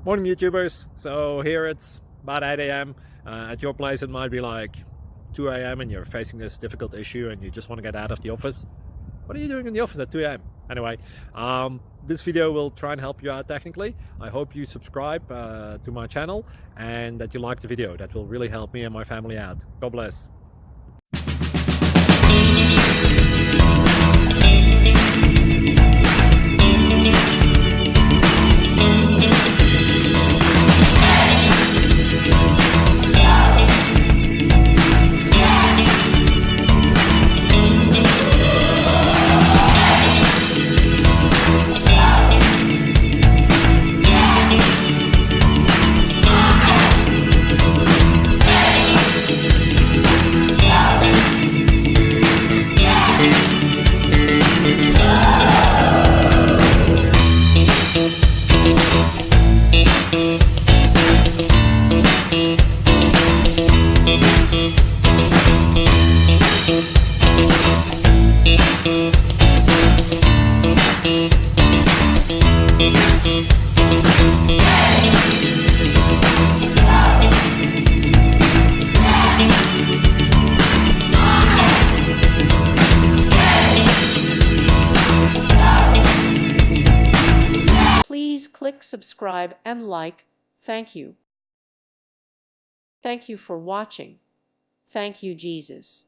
Morning YouTubers. So here it's about 8 a.m. At your place it might be like 2 a.m. and you're facing this difficult issue and you just want to get out of the office. What are you doing in the office at 2 a.m.? Anyway, this video will try and help you out technically. I hope you subscribe to my channel and that you like the video. That will really help me and my family out. God bless. Please click subscribe and like. Thank you. Thank you for watching. Thank you, Jesus.